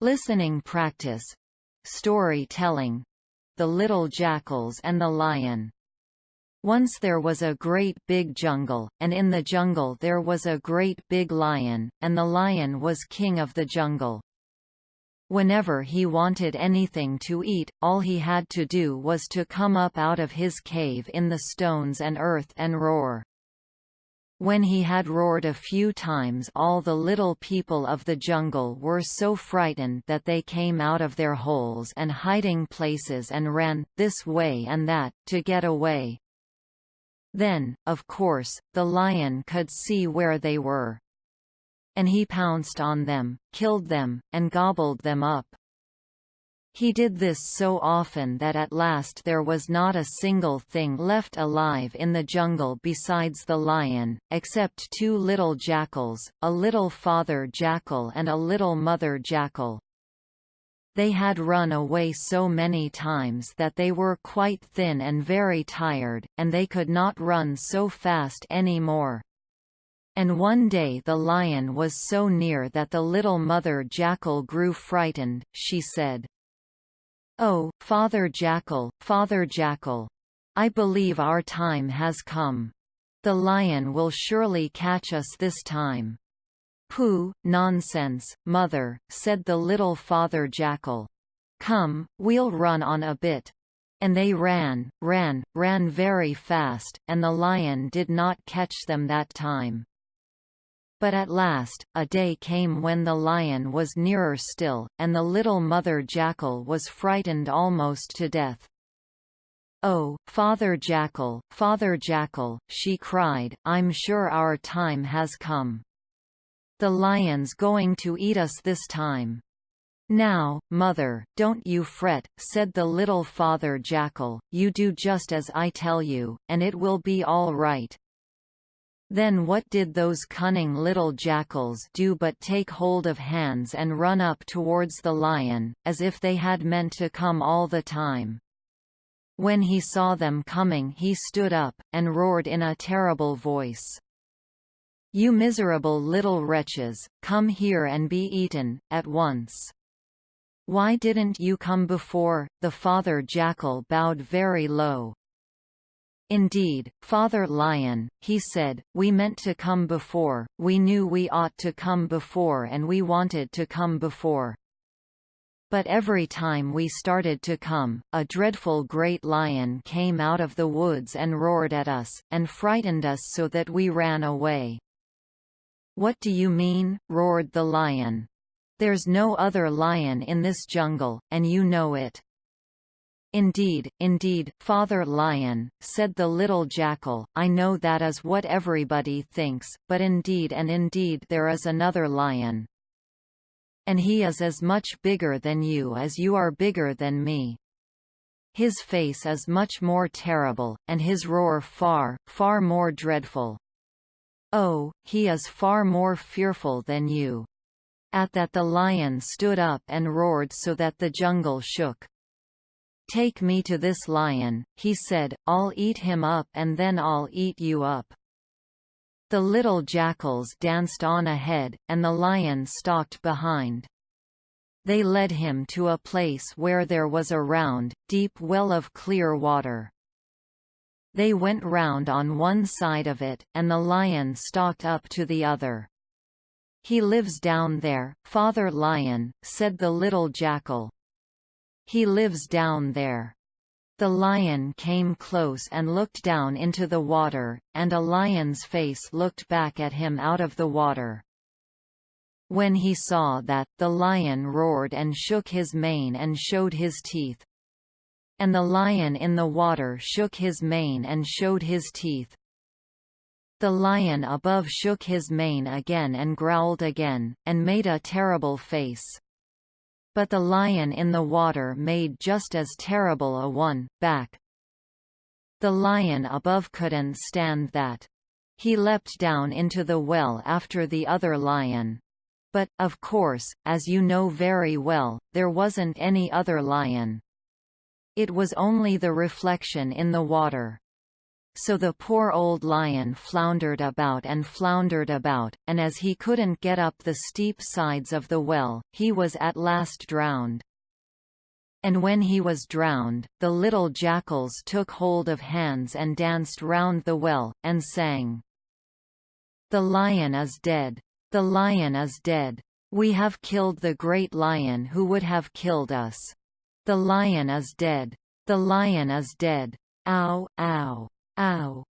Listening practice. Storytelling. The Little Jackals and the Lion. Once there was a great big jungle, and in the jungle there was a great big lion, and the lion was king of the jungle. Whenever he wanted anything to eat, all he had to do was to come up out of his cave in the stones and earth and roar. When he had roared a few times, all the little people of the jungle were so frightened that they came out of their holes and hiding places and ran, this way and that, to get away. Then, of course, the lion could see where they were. And he pounced on them, killed them, and gobbled them up. He did this so often that at last there was not a single thing left alive in the jungle besides the lion, except two little jackals, a little father jackal and a little mother jackal. They had run away so many times that they were quite thin and very tired, and they could not run so fast any more. And one day the lion was so near that the little mother jackal grew frightened. She said, "Oh, Father Jackal, I believe our time has come. The lion will surely catch us this time." "Pooh, nonsense, Mother," said the little Father Jackal. "Come, we'll run on a bit." And they ran very fast, and the lion did not catch them that time. But at last, a day came when the lion was nearer still, and the little mother jackal was frightened almost to death. "Oh, Father Jackal, she cried, "I'm sure our time has come. The lion's going to eat us this time." "Now, Mother, don't you fret," said the little Father Jackal, "you do just as I tell you, and it will be all right." Then what did those cunning little jackals do but take hold of hands and run up towards the lion, as if they had meant to come all the time. When he saw them coming he stood up, and roared in a terrible voice, "You miserable little wretches, come here and be eaten, at once." "Why didn't you come before?" The Father Jackal bowed very low. "Indeed, Father Lion," he said, "we meant to come before, we knew we ought to come before and we wanted to come before. But every time we started to come, a dreadful great lion came out of the woods and roared at us, and frightened us so that we ran away." "What do you mean?" roared the lion. "There's no other lion in this jungle, and you know it." Indeed, Father Lion," said the little jackal, "I know that is what everybody thinks, but indeed there is another lion. And he is as much bigger than you as you are bigger than me. His face is much more terrible, and his roar far more dreadful. Oh, he is far more fearful than you." At that the lion stood up and roared so that the jungle shook. "Take me to this lion," he said, "I'll eat him up and then I'll eat you up." The little jackals danced on ahead, and the lion stalked behind. They led him to a place where there was a round, deep well of clear water. They went round on one side of it, and the lion stalked up to the other. "He lives down there, Father Lion," said the little jackal. "He lives down there." The lion came close and looked down into the water, and a lion's face looked back at him out of the water. When he saw that, the lion roared and shook his mane and showed his teeth. And the lion in the water shook his mane and showed his teeth. The lion above shook his mane again and growled again, and made a terrible face. But the lion in the water made just as terrible a one, back. The lion above couldn't stand that. He leapt down into the well after the other lion. But, of course, as you know very well, there wasn't any other lion. It was only the reflection in the water. So the poor old lion floundered about, and as he couldn't get up the steep sides of the well, he was at last drowned. And when he was drowned, the little jackals took hold of hands and danced round the well, and sang, "The lion is dead! The lion is dead! We have killed the great lion who would have killed us. The lion is dead! The lion is dead! Ow, ow, ow!"